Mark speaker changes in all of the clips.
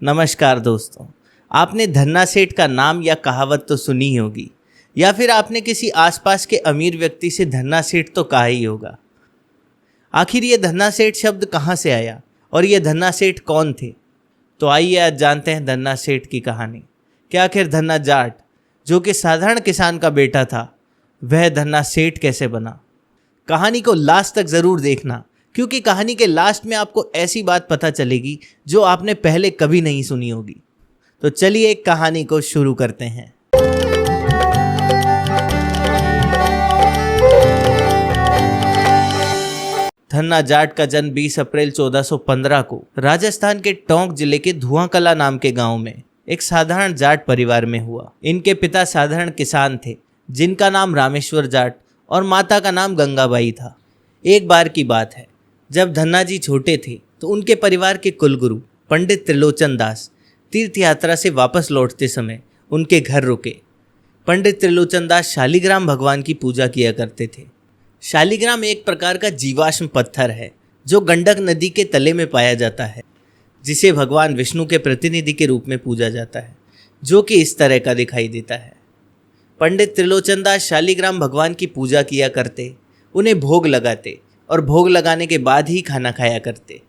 Speaker 1: नमस्कार दोस्तों। आपने धन्ना सेठ का नाम या कहावत तो सुनी ही होगी, या फिर आपने किसी आसपास के अमीर व्यक्ति से धन्ना सेठ तो कहा ही होगा। आखिर ये धन्ना सेठ शब्द कहाँ से आया और ये धन्ना सेठ कौन थे? तो आइए आज जानते हैं धन्ना सेठ की कहानी। कि आखिर धन्ना जाट, जो कि साधारण किसान का बेटा था, वह धन्ना सेठ कैसे बना। कहानी को लास्ट तक ज़रूर देखना, क्योंकि कहानी के लास्ट में आपको ऐसी बात पता चलेगी जो आपने पहले कभी नहीं सुनी होगी। तो चलिए एक कहानी को शुरू करते हैं। धन्ना जाट का जन्म 20 अप्रैल 1415 को राजस्थान के टोंक जिले के धुआंकला नाम के गांव में एक साधारण जाट परिवार में हुआ। इनके पिता साधारण किसान थे, जिनका नाम रामेश्वर जाट और माता का नाम गंगाबाई था। एक बार की बात है, जब धन्ना जी छोटे थे तो उनके परिवार के कुलगुरु पंडित त्रिलोचन दास तीर्थ यात्रा से वापस लौटते समय उनके घर रुके। पंडित त्रिलोचन दास शालिग्राम भगवान की पूजा किया करते थे। शालिग्राम एक प्रकार का जीवाश्म पत्थर है जो गंडक नदी के तले में पाया जाता है, जिसे भगवान विष्णु के प्रतिनिधि के रूप में पूजा जाता है, जो कि इस तरह का दिखाई देता है। पंडित त्रिलोचन दास शालिग्राम भगवान की पूजा किया करते, उन्हें भोग लगाते और भोग लगाने के बाद ही खाना खाया करते।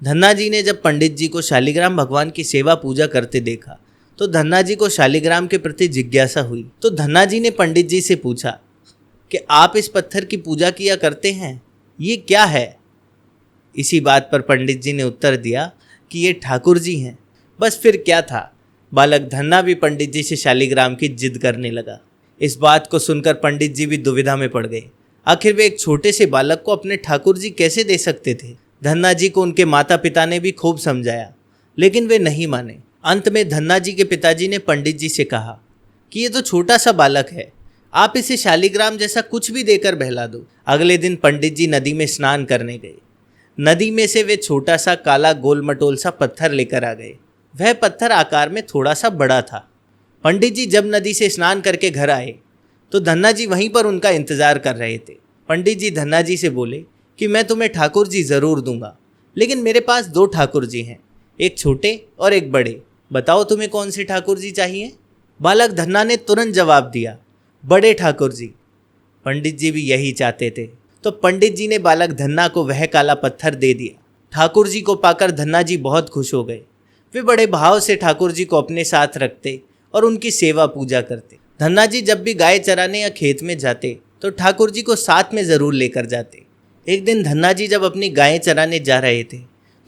Speaker 1: धन्ना जी ने जब पंडित जी को शालिग्राम भगवान की सेवा पूजा करते देखा तो धन्ना जी को शालिग्राम के प्रति जिज्ञासा हुई। तो धन्ना जी ने पंडित जी से पूछा कि आप इस पत्थर की पूजा किया करते हैं, ये क्या है? इसी बात पर पंडित जी ने उत्तर दिया कि ये ठाकुर जी हैं। बस फिर क्या था, बालक धन्ना भी पंडित जी से शालिग्राम की जिद करने लगा। इस बात को सुनकर पंडित जी भी दुविधा में पड़ गए। आखिर वे एक छोटे से बालक को अपने ठाकुर जी कैसे दे सकते थे? धन्ना जी को उनके माता पिता ने भी खूब समझाया, लेकिन वे नहीं माने। अंत में धन्ना जी के पिताजी ने पंडित जी से कहा कि ये तो छोटा सा बालक है, आप इसे शालिग्राम जैसा कुछ भी देकर बहला दो। अगले दिन पंडित जी नदी में स्नान करने गए। नदी में से वे छोटा सा काला गोल मटोल सा पत्थर लेकर आ गए। वह पत्थर आकार में थोड़ा सा बड़ा था। पंडित जी जब नदी से स्नान करके घर आए तो धन्ना जी वहीं पर उनका इंतजार कर रहे थे। पंडित जी धन्ना जी से बोले कि मैं तुम्हें ठाकुर जी ज़रूर दूंगा, लेकिन मेरे पास दो ठाकुर जी हैं, एक छोटे और एक बड़े। बताओ तुम्हें कौन से ठाकुर जी चाहिए? बालक धन्ना ने तुरंत जवाब दिया, बड़े ठाकुर जी। पंडित जी भी यही चाहते थे, तो पंडित जी ने बालक धन्ना को वह काला पत्थर दे दिया। ठाकुर जी को पाकर धन्ना जी बहुत खुश हो गए। वे बड़े भाव से ठाकुर जी को अपने साथ रखते और उनकी सेवा पूजा करते। धन्ना जी जब भी गाय चराने या खेत में जाते तो ठाकुर जी को साथ में ज़रूर लेकर जाते। एक दिन धन्ना जी जब अपनी गायें चराने जा रहे थे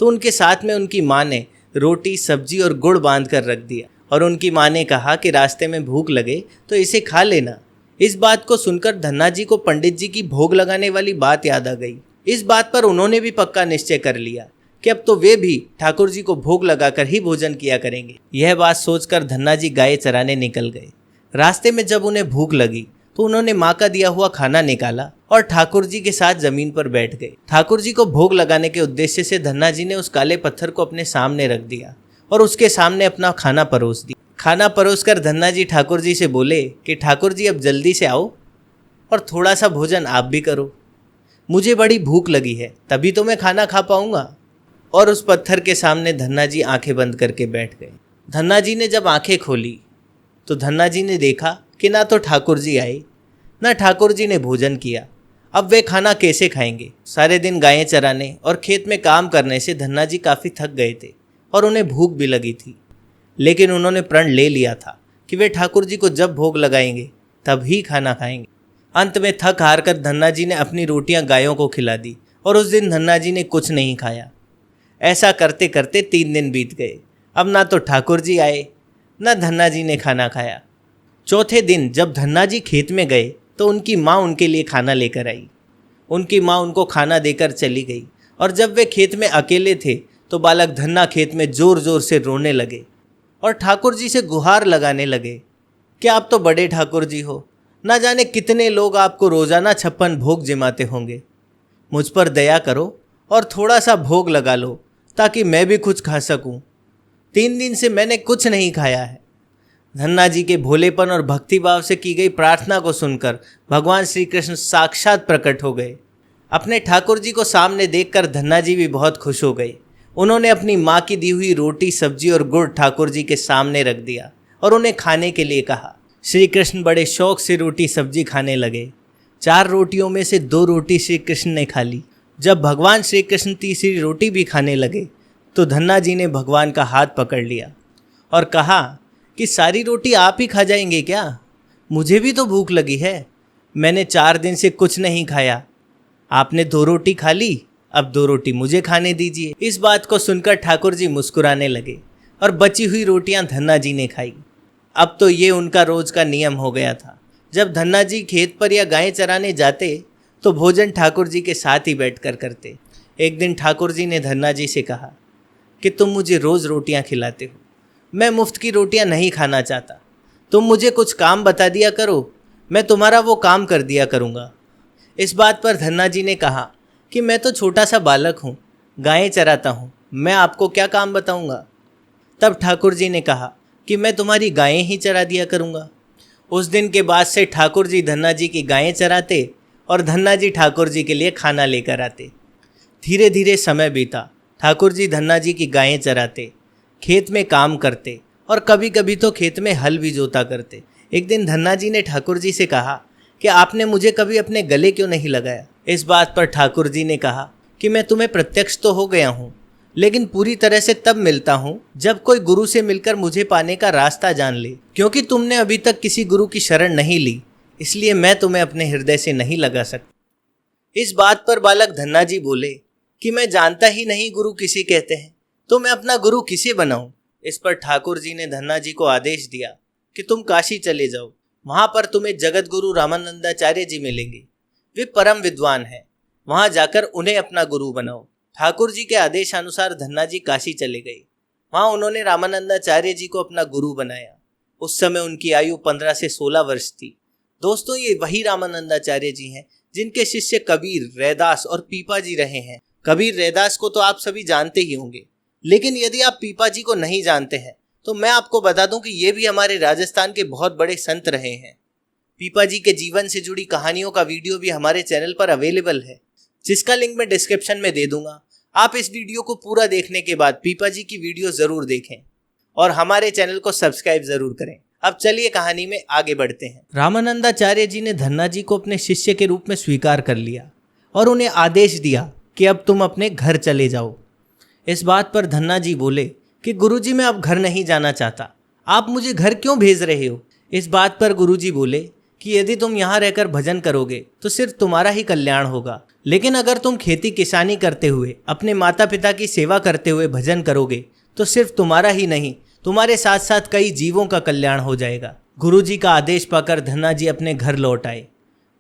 Speaker 1: तो उनके साथ में उनकी माँ ने रोटी, सब्जी और गुड़ बांध कर रख दिया और उनकी माँ ने कहा कि रास्ते में भूख लगे तो इसे खा लेना। इस बात को सुनकर धन्ना जी को पंडित जी की भोग लगाने वाली बात याद आ गई। इस बात पर उन्होंने भी पक्का निश्चय कर लिया कि अब तो वे भी ठाकुर जी को भोग लगाकर ही भोजन किया करेंगे। यह बात सोचकर धन्ना जी गाय चराने निकल गए। रास्ते में जब उन्हें भूख लगी तो उन्होंने माँ का दिया हुआ खाना निकाला और ठाकुर जी के साथ जमीन पर बैठ गए। ठाकुर जी को भोग लगाने के उद्देश्य से धन्ना जी ने उस काले पत्थर को अपने सामने रख दिया और उसके सामने अपना खाना परोस दिया। खाना परोसकर धन्ना जी ठाकुर जी से बोले कि ठाकुर जी अब जल्दी से आओ और थोड़ा सा भोजन आप भी करो, मुझे बड़ी भूख लगी है, तभी तो मैं खाना खा पाऊंगा। और उस पत्थर के सामने धन्ना जी आंखें बंद करके बैठ गए। धन्ना जी ने जब आंखें खोली तो धन्ना जी ने देखा कि ना तो ठाकुर जी आए, ना ठाकुर जी ने भोजन किया। अब वे खाना कैसे खाएंगे? सारे दिन गायें चराने और खेत में काम करने से धन्ना जी काफ़ी थक गए थे और उन्हें भूख भी लगी थी, लेकिन उन्होंने प्रण ले लिया था कि वे ठाकुर जी को जब भोग लगाएंगे तब ही खाना खाएंगे। अंत में थक हार कर धन्ना जी ने अपनी रोटियां गायों को खिला दी और उस दिन धन्ना जी ने कुछ नहीं खाया। ऐसा करते करते 3 दिन बीत गए। अब ना तो ठाकुर जी आए, ना धन्ना जी ने खाना खाया। चौथे दिन जब धन्ना जी खेत में गए तो उनकी माँ उनके लिए खाना लेकर आई। उनकी माँ उनको खाना देकर चली गई और जब वे खेत में अकेले थे तो बालक धन्ना खेत में ज़ोर ज़ोर से रोने लगे और ठाकुर जी से गुहार लगाने लगे कि आप तो बड़े ठाकुर जी हो, ना जाने कितने लोग आपको रोज़ाना 56 भोग जिमाते होंगे। मुझ पर दया करो और थोड़ा सा भोग लगा लो ताकि मैं भी कुछ खा सकूं। 3 दिन से मैंने कुछ नहीं खाया है। धन्ना जी के भोलेपन और भक्तिभाव से की गई प्रार्थना को सुनकर भगवान श्री कृष्ण साक्षात प्रकट हो गए। अपने ठाकुर जी को सामने देखकर धन्ना जी भी बहुत खुश हो गए। उन्होंने अपनी माँ की दी हुई रोटी, सब्जी और गुड़ ठाकुर जी के सामने रख दिया और उन्हें खाने के लिए कहा। श्री कृष्ण बड़े शौक से रोटी सब्जी खाने लगे। 4 रोटियों में से 2 रोटी श्री कृष्ण ने खा ली। जब भगवान श्री कृष्ण तीसरी रोटी भी खाने लगे तो धन्ना जी ने भगवान का हाथ पकड़ लिया और कहा कि सारी रोटी आप ही खा जाएंगे क्या? मुझे भी तो भूख लगी है। मैंने 4 दिन से कुछ नहीं खाया। आपने 2 रोटी खा ली, अब 2 रोटी मुझे खाने दीजिए। इस बात को सुनकर ठाकुर जी मुस्कुराने लगे और बची हुई रोटियां धन्ना जी ने खाई। अब तो ये उनका रोज का नियम हो गया था। जब धन्ना जी खेत पर या गायें चराने जाते तो भोजन ठाकुर जी के साथ ही बैठकर करते। एक दिन ठाकुर जी ने धन्ना जी से कहा कि तुम मुझे रोज़ रोटियां खिलाते हो, मैं मुफ्त की रोटियां नहीं खाना चाहता। तुम मुझे कुछ काम बता दिया करो, मैं तुम्हारा वो काम कर दिया करूँगा। इस बात पर धन्ना जी ने कहा कि मैं तो छोटा सा बालक हूँ, गायें चराता हूँ, मैं आपको क्या काम बताऊँगा। तब ठाकुर जी ने कहा कि मैं तुम्हारी गायें ही चरा दिया करूँगा। उस दिन के बाद से ठाकुर जी धन्ना जी की गायें चराते और धन्ना जी ठाकुर जी के लिए खाना लेकर आते। धीरे धीरे समय बीता। ठाकुर जी धन्ना जी की गायें चराते, खेत में काम करते और कभी कभी तो खेत में हल भी जोता करते। एक दिन धन्ना जी ने ठाकुर जी से कहा कि आपने मुझे कभी अपने गले क्यों नहीं लगाया। इस बात पर ठाकुर जी ने कहा कि मैं तुम्हें प्रत्यक्ष तो हो गया हूँ, लेकिन पूरी तरह से तब मिलता हूँ जब कोई गुरु से मिलकर मुझे पाने का रास्ता जान ले। क्योंकि तुमने अभी तक किसी गुरु की शरण नहीं ली, इसलिए मैं तुम्हें अपने हृदय से नहीं लगा सकता। इस बात पर बालक धन्ना जी बोले कि मैं जानता ही नहीं गुरु किसे कहते हैं, तो मैं अपना गुरु किसे बनाऊं। इस पर ठाकुर जी ने धन्ना जी को आदेश दिया कि तुम काशी चले जाओ, वहां पर तुम्हें जगत गुरु रामानंदाचार्य जी मिलेंगे। वे परम विद्वान हैं, वहां जाकर उन्हें अपना गुरु बनाओ। ठाकुर जी के आदेशानुसार धन्ना जी काशी चले गए। वहां उन्होंने रामानंदाचार्य जी को अपना गुरु बनाया। उस समय उनकी आयु 15 से 16 वर्ष थी। दोस्तों, ये वही रामानंदाचार्य जी हैं जिनके शिष्य कबीर, रैदास और पीपा जी रहे हैं। कबीर, रैदास को तो आप सभी जानते ही होंगे, लेकिन यदि आप पीपा जी को नहीं जानते हैं तो मैं आपको बता दूं कि ये भी हमारे राजस्थान के बहुत बड़े संत रहे हैं। पीपा जी के जीवन से जुड़ी कहानियों का वीडियो भी हमारे चैनल पर अवेलेबल है, जिसका लिंक मैं डिस्क्रिप्शन में दे दूंगा। आप इस वीडियो को पूरा देखने के बाद पीपा जी की वीडियो जरूर देखें और हमारे चैनल को सब्सक्राइब जरूर करें। अब चलिए कहानी में आगे बढ़ते हैं। रामानंदाचार्य जी ने धन्ना जी को अपने शिष्य के रूप में स्वीकार कर लिया और उन्हें आदेश दिया कि अब तुम अपने घर चले जाओ। इस बात पर धन्ना जी बोले कि गुरुजी, मैं अब घर नहीं जाना चाहता, आप मुझे घर क्यों भेज रहे हो। इस बात पर गुरुजी बोले कि यदि तुम यहाँ रहकर भजन करोगे तो सिर्फ तुम्हारा ही कल्याण होगा, लेकिन अगर तुम खेती किसानी करते हुए, अपने माता पिता की सेवा करते हुए भजन करोगे तो सिर्फ तुम्हारा ही नहीं, तुम्हारे साथ साथ कई जीवों का कल्याण हो जाएगा। गुरुजी का आदेश पाकर धन्ना जी अपने घर लौट आए।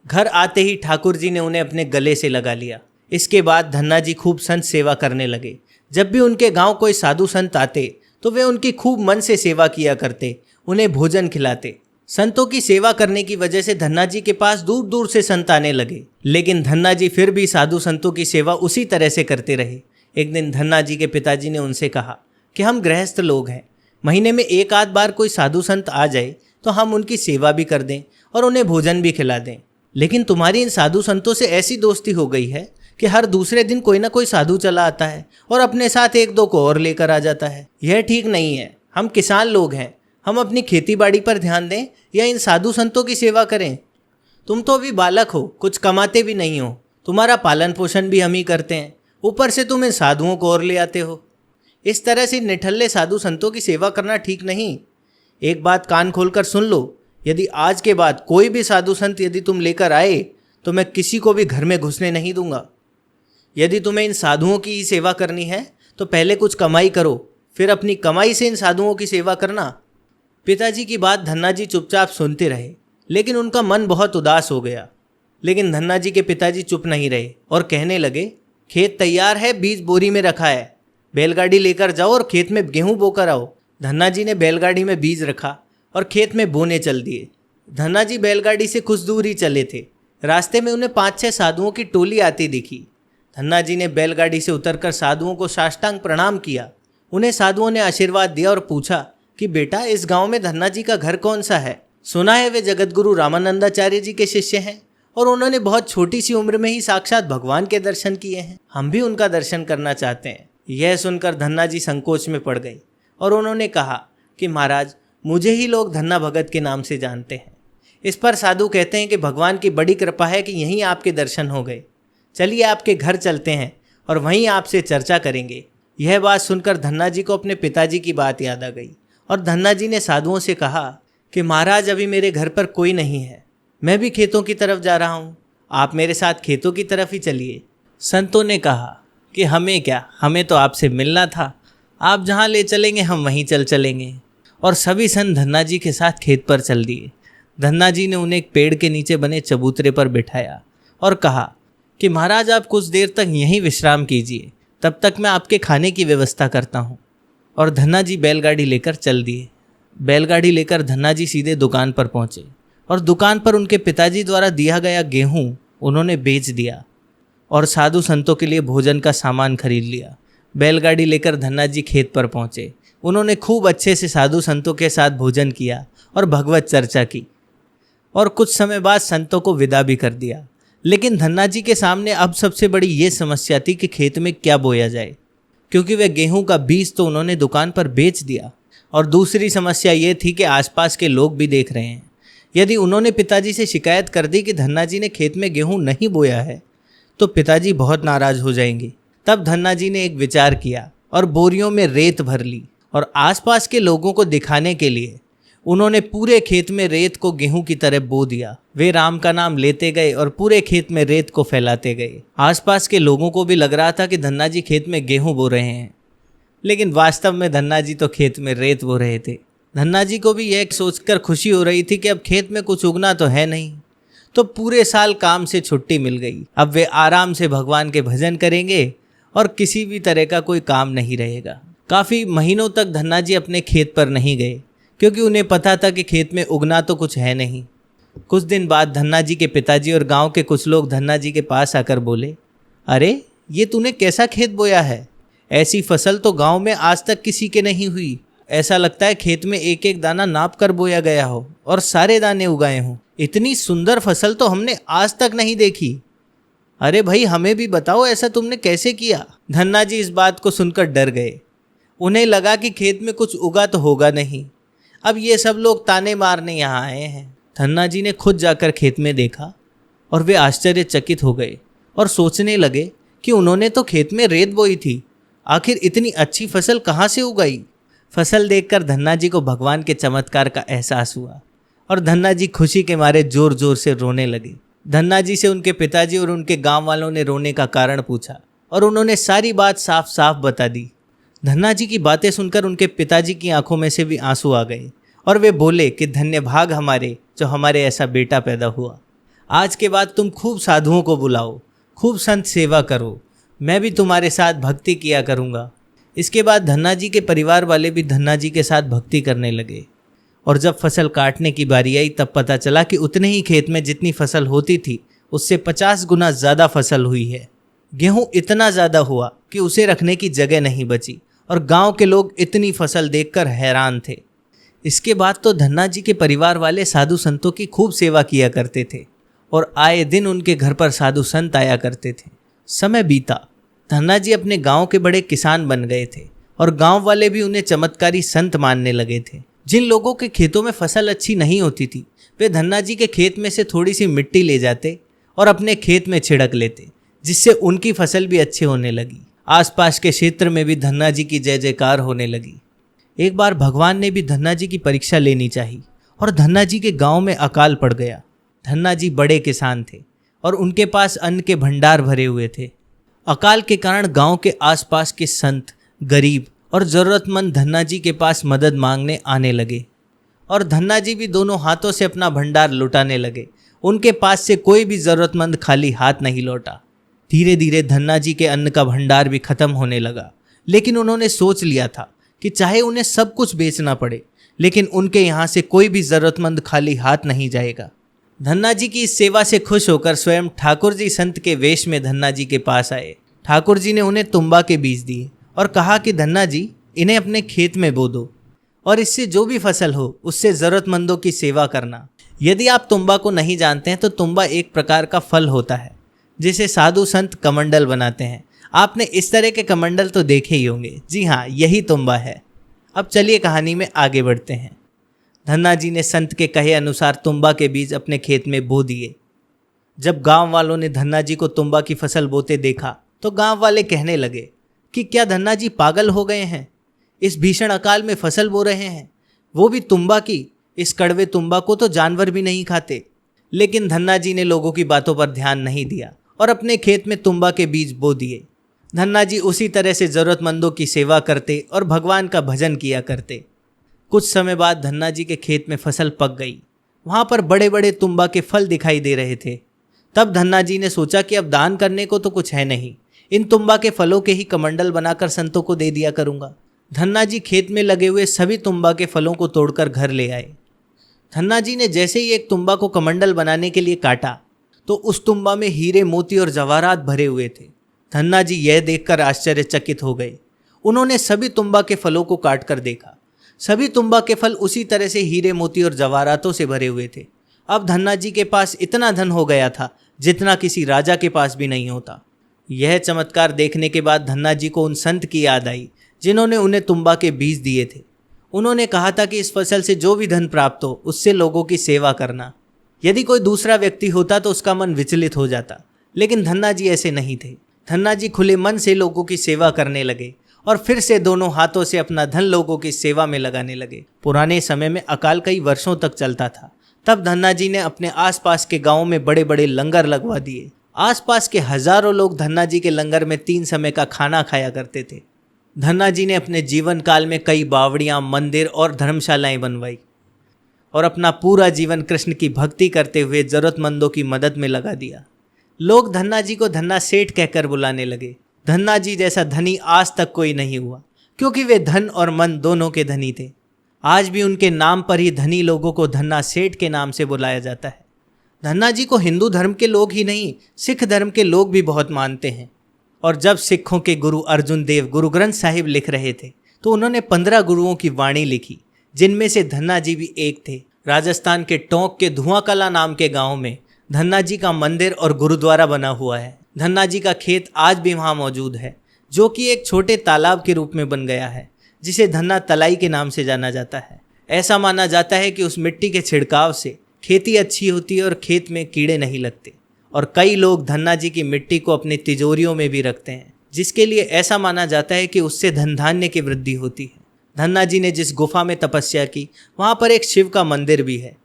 Speaker 1: घर आते ही ठाकुर जी ने उन्हें अपने गले से लगा लिया। इसके बाद धन्ना जी खूब संत सेवा करने लगे। जब भी उनके गांव कोई साधु संत आते तो वे उनकी खूब मन से सेवा किया करते, उन्हें भोजन खिलाते। संतों की सेवा करने की वजह से धन्ना जी के पास दूर दूर से संत आने लगे, लेकिन धन्ना जी फिर भी साधु संतों की सेवा उसी तरह से करते रहे। एक दिन धन्ना जी के पिताजी ने उनसे कहा कि हम गृहस्थ लोग हैं, महीने में 1 आध बार कोई साधु संत आ जाए तो हम उनकी सेवा भी कर दें और उन्हें भोजन भी खिला दें, लेकिन तुम्हारी इन साधु संतों से ऐसी दोस्ती हो गई है कि हर दूसरे दिन कोई ना कोई साधु चला आता है और अपने साथ 1-2 को और लेकर आ जाता है। यह ठीक नहीं है। हम किसान लोग हैं, हम अपनी खेती बाड़ी पर ध्यान दें या इन साधु संतों की सेवा करें। तुम तो अभी बालक हो, कुछ कमाते भी नहीं हो, तुम्हारा पालन पोषण भी हम ही करते हैं, ऊपर से तुम इन साधुओं को और ले आते हो। इस तरह से निठल्ले साधु संतों की सेवा करना ठीक नहीं। एक बात कान खोलकर सुन लो, यदि आज के बाद कोई भी साधु संत यदि तुम लेकर आए तो मैं किसी को भी घर में घुसने नहीं दूंगा। यदि तुम्हें इन साधुओं की ही सेवा करनी है तो पहले कुछ कमाई करो, फिर अपनी कमाई से इन साधुओं की सेवा करना। पिताजी की बात धन्ना जी चुपचाप सुनते रहे, लेकिन उनका मन बहुत उदास हो गया। लेकिन धन्ना जी के पिताजी चुप नहीं रहे और कहने लगे, खेत तैयार है, बीज बोरी में रखा है, बैलगाड़ी लेकर जाओ और खेत में गेहूं बोकर आओ। धन्ना जी ने बैलगाड़ी में बीज रखा और खेत में बोने चल दिए। धन्ना जी बैलगाड़ी से कुछ दूर ही चले थे। रास्ते में उन्हें 5-6 साधुओं की टोली आती दिखी। धन्ना जी ने बैलगाड़ी से उतरकर साधुओं को साष्टांग प्रणाम किया। उन्हें साधुओं ने आशीर्वाद दिया और पूछा कि बेटा, इस गांव में धन्ना जी का घर कौन सा है? सुना है वे जगतगुरु रामानंदाचार्य जी के शिष्य हैं और उन्होंने बहुत छोटी सी उम्र में ही साक्षात भगवान के दर्शन किए हैं। हम भी उनका दर्शन करना चाहते हैं। यह सुनकर धन्ना जी संकोच में पड़ गए और उन्होंने कहा कि महाराज, मुझे ही लोग धन्ना भगत के नाम से जानते हैं। इस पर साधु कहते हैं कि भगवान की बड़ी कृपा है कि यहीं आपके दर्शन हो गए। चलिए आपके घर चलते हैं और वहीं आपसे चर्चा करेंगे। यह बात सुनकर धन्ना जी को अपने पिताजी की बात याद आ गई और धन्ना जी ने साधुओं से कहा कि महाराज, अभी मेरे घर पर कोई नहीं है, मैं भी खेतों की तरफ जा रहा हूँ, आप मेरे साथ खेतों की तरफ ही चलिए। संतों ने कहा कि हमें क्या, हमें तो आपसे मिलना था, आप जहाँ ले चलेंगे हम वहीं चलेंगे। और सभी संत धन्ना जी के साथ खेत पर चल दिए। धन्ना जी ने उन्हें एक पेड़ के नीचे बने चबूतरे पर बिठाया और कहा कि महाराज, आप कुछ देर तक यहीं विश्राम कीजिए, तब तक मैं आपके खाने की व्यवस्था करता हूँ। और धन्ना जी बैलगाड़ी लेकर चल दिए। बैलगाड़ी लेकर धन्ना जी सीधे दुकान पर पहुँचे और दुकान पर उनके पिताजी द्वारा दिया गया गेहूँ उन्होंने बेच दिया और साधु संतों के लिए भोजन का सामान खरीद लिया। बैलगाड़ी लेकर धन्ना जी खेत पर पहुँचे। उन्होंने खूब अच्छे से साधु संतों के साथ भोजन किया और भगवत चर्चा की और कुछ समय बाद संतों को विदा भी कर दिया। लेकिन धन्ना जी के सामने अब सबसे बड़ी ये समस्या थी कि खेत में क्या बोया जाए, क्योंकि वह गेहूं का बीज तो उन्होंने दुकान पर बेच दिया और दूसरी समस्या ये थी कि आसपास के लोग भी देख रहे हैं। यदि उन्होंने पिताजी से शिकायत कर दी कि धन्ना जी ने खेत में गेहूं नहीं बोया है तो पिताजी बहुत नाराज हो जाएंगे। तब धन्ना जी ने एक विचार किया और बोरियों में रेत भर ली और आसपास के लोगों को दिखाने के लिए उन्होंने पूरे खेत में रेत को गेहूं की तरह बो दिया। वे राम का नाम लेते गए और पूरे खेत में रेत को फैलाते गए। आसपास के लोगों को भी लग रहा था कि धन्ना जी खेत में गेहूं बो रहे हैं, लेकिन वास्तव में धन्ना जी तो खेत में रेत बो रहे थे। धन्ना जी को भी यह सोचकर खुशी हो रही थी कि अब खेत में कुछ उगना तो है नहीं, तो पूरे साल काम से छुट्टी मिल गई। अब वे आराम से भगवान के भजन करेंगे और किसी भी तरह का कोई काम नहीं रहेगा। काफ़ी महीनों तक धन्ना जी अपने खेत पर नहीं गए, क्योंकि उन्हें पता था कि खेत में उगना तो कुछ है नहीं। कुछ दिन बाद धन्ना जी के पिताजी और गांव के कुछ लोग धन्ना जी के पास आकर बोले, अरे ये तूने कैसा खेत बोया है? ऐसी फसल तो गांव में आज तक किसी के नहीं हुई। ऐसा लगता है खेत में एक एक दाना नाप कर बोया गया हो और सारे दाने उगाए हों। इतनी सुंदर फसल तो हमने आज तक नहीं देखी। अरे भाई, हमें भी बताओ, ऐसा तुमने कैसे किया? धन्ना जी इस बात को सुनकर डर गए। उन्हें लगा कि खेत में कुछ उगा तो होगा नहीं, अब ये सब लोग ताने मारने यहाँ आए हैं। धन्ना जी ने खुद जाकर खेत में देखा और वे आश्चर्यचकित हो गए और सोचने लगे कि उन्होंने तो खेत में रेत बोई थी, आखिर इतनी अच्छी फसल कहाँ से उगाई? फसल देखकर धन्ना जी को भगवान के चमत्कार का एहसास हुआ और धन्ना जी खुशी के मारे जोर जोर से रोने लगे। धन्ना जी से उनके पिताजी और उनके गांव वालों ने रोने का कारण पूछा और उन्होंने सारी बात साफ साफ बता दी। धन्ना जी की बातें सुनकर उनके पिताजी की आंखों में से भी आंसू आ गए और वे बोले कि धन्य भाग हमारे जो हमारे ऐसा बेटा पैदा हुआ। आज के बाद तुम खूब साधुओं को बुलाओ, खूब संत सेवा करो, मैं भी तुम्हारे साथ भक्ति किया करूँगा। इसके बाद धन्ना जी के परिवार वाले भी धन्ना जी के साथ भक्ति करने लगे और जब फसल काटने की बारी आई तब पता चला कि उतने ही खेत में जितनी फसल होती थी उससे 50 गुना ज़्यादा फसल हुई है। गेहूं इतना ज़्यादा हुआ कि उसे रखने की जगह नहीं बची और गांव के लोग इतनी फसल देखकर हैरान थे। इसके बाद तो धन्ना जी के परिवार वाले साधु संतों की खूब सेवा किया करते थे और आए दिन उनके घर पर साधु संत आया करते थे। समय बीता, धन्ना जी अपने गांव के बड़े किसान बन गए थे और गांव वाले भी उन्हें चमत्कारी संत मानने लगे थे। जिन लोगों के खेतों में फसल अच्छी नहीं होती थी वे धन्ना जी के खेत में से थोड़ी सी मिट्टी ले जाते और अपने खेत में छिड़क लेते, जिससे उनकी फसल भी अच्छी होने लगी। आसपास के क्षेत्र में भी धन्ना जी की जय जयकार होने लगी। एक बार भगवान ने भी धन्ना जी की परीक्षा लेनी चाहिए और धन्ना जी के गांव में अकाल पड़ गया। धन्ना जी बड़े किसान थे और उनके पास अन्न के भंडार भरे हुए थे। अकाल के कारण गांव के आसपास के संत, गरीब और ज़रूरतमंद धन्ना जी के पास मदद मांगने आने लगे और धन्ना जी भी दोनों हाथों से अपना भंडार लुटाने लगे। उनके पास से कोई भी ज़रूरतमंद खाली हाथ नहीं लौटा। धीरे धीरे धन्ना जी के अन्न का भंडार भी खत्म होने लगा, लेकिन उन्होंने सोच लिया था कि चाहे उन्हें सब कुछ बेचना पड़े लेकिन उनके यहाँ से कोई भी ज़रूरतमंद खाली हाथ नहीं जाएगा। धन्ना जी की इस सेवा से खुश होकर स्वयं ठाकुर जी संत के वेश में धन्ना जी के पास आए। ठाकुर जी ने उन्हें तुम्बा के बीज दिए और कहा कि धन्ना जी, इन्हें अपने खेत में बो दो और इससे जो भी फसल हो उससे ज़रूरतमंदों की सेवा करना। यदि आप तुम्बा को नहीं जानते हैं तो तुम्बा एक प्रकार का फल होता है जिसे साधु संत कमंडल बनाते हैं। आपने इस तरह के कमंडल तो देखे ही होंगे। जी हाँ, यही तुम्बा है। अब चलिए कहानी में आगे बढ़ते हैं। धन्ना जी ने संत के कहे अनुसार तुम्बा के बीज अपने खेत में बो दिए। जब गांव वालों ने धन्ना जी को तुम्बा की फसल बोते देखा तो गांव वाले कहने लगे कि क्या धन्ना जी पागल हो गए हैं, इस भीषण अकाल में फसल बो रहे हैं, वो भी तुम्बा की। इस कड़वे तुम्बा को तो जानवर भी नहीं खाते। लेकिन धन्ना जी ने लोगों की बातों पर ध्यान नहीं दिया और अपने खेत में तुम्बा के बीज बो दिए। धन्ना जी उसी तरह से जरूरतमंदों की सेवा करते और भगवान का भजन किया करते। कुछ समय बाद धन्ना जी के खेत में फसल पक गई। वहाँ पर बड़े बड़े तुम्बा के फल दिखाई दे रहे थे। तब धन्ना जी ने सोचा कि अब दान करने को तो कुछ है नहीं, इन तुम्बा के फलों के ही कमंडल बनाकर संतों को दे दिया करूँगा। धन्ना जी खेत में लगे हुए सभी तुम्बा के फलों को तोड़कर घर ले आए। धन्ना जी ने जैसे ही एक तुम्बा को कमंडल बनाने के लिए काटा तो उस तुम्बा में हीरे मोती और जवाहरात भरे हुए थे। धन्ना जी यह देखकर आश्चर्यचकित हो गए। उन्होंने सभी तुम्बा के फलों को काट कर देखा। सभी तुम्बा के फल उसी तरह से हीरे मोती और जवाहरातों से भरे हुए थे। अब धन्ना जी के पास इतना धन हो गया था जितना किसी राजा के पास भी नहीं होता। यह चमत्कार देखने के बाद धन्ना जी को उन संत की याद आई जिन्होंने उन्हें तुम्बा के बीज दिए थे। उन्होंने कहा था कि इस फसल से जो भी धन प्राप्त हो उससे लोगों की सेवा करना। यदि कोई दूसरा व्यक्ति होता तो उसका मन विचलित हो जाता, लेकिन धन्ना जी ऐसे नहीं थे। धन्ना जी खुले मन से लोगों की सेवा करने लगे और फिर से दोनों हाथों से अपना धन लोगों की सेवा में लगाने लगे। पुराने समय में अकाल कई वर्षों तक चलता था। तब धन्ना जी ने अपने आसपास के गांवों में बड़े बड़े लंगर लगवा दिए। आसपास के हजारों लोग धन्ना जी के लंगर में 3 समय का खाना खाया करते थे। धन्ना जी ने अपने जीवन काल में कई बावड़ियाँ, मंदिर और धर्मशालाएं बनवाई और अपना पूरा जीवन कृष्ण की भक्ति करते हुए जरूरतमंदों की मदद में लगा दिया। लोग धन्ना जी को धन्ना सेठ कहकर बुलाने लगे। धन्ना जी जैसा धनी आज तक कोई नहीं हुआ, क्योंकि वे धन और मन दोनों के धनी थे। आज भी उनके नाम पर ही धनी लोगों को धन्ना सेठ के नाम से बुलाया जाता है। धन्ना जी को हिंदू धर्म के लोग ही नहीं, सिख धर्म के लोग भी बहुत मानते हैं। और जब सिखों के गुरु अर्जुन देव गुरु ग्रंथ साहिब लिख रहे थे तो उन्होंने 15 गुरुओं की वाणी लिखी, जिनमें से धन्ना जी भी एक थे। राजस्थान के टोंक के धुआं कला नाम के गांव में धन्ना जी का मंदिर और गुरुद्वारा बना हुआ है। धन्ना जी का खेत आज भी वहाँ मौजूद है, जो कि एक छोटे तालाब के रूप में बन गया है, जिसे धन्ना तलाई के नाम से जाना जाता है। ऐसा माना जाता है कि उस मिट्टी के छिड़काव से खेती अच्छी होती है और खेत में कीड़े नहीं लगते। और कई लोग धन्ना जी की मिट्टी को अपनी तिजोरियों में भी रखते हैं, जिसके लिए ऐसा माना जाता है कि उससे धन धान्य की वृद्धि होती है। धन्ना जी ने जिस गुफा में तपस्या की वहाँ पर एक शिव का मंदिर भी है,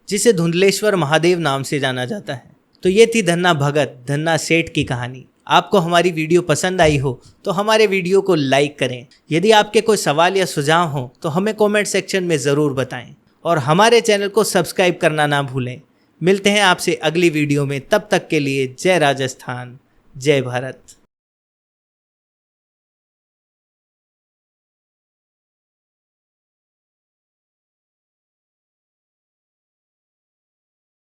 Speaker 1: जिसे धुंधलेश्वर महादेव नाम से जाना जाता है। तो ये थी धन्ना भगत धन्ना सेठ की कहानी। आपको हमारी वीडियो पसंद आई हो तो हमारे वीडियो को लाइक करें। यदि आपके कोई सवाल या सुझाव हो तो हमें कमेंट सेक्शन में ज़रूर बताएं और हमारे चैनल को सब्सक्राइब करना ना भूलें। मिलते हैं आपसे अगली वीडियो में, तब तक के लिए जय राजस्थान, जय भारत।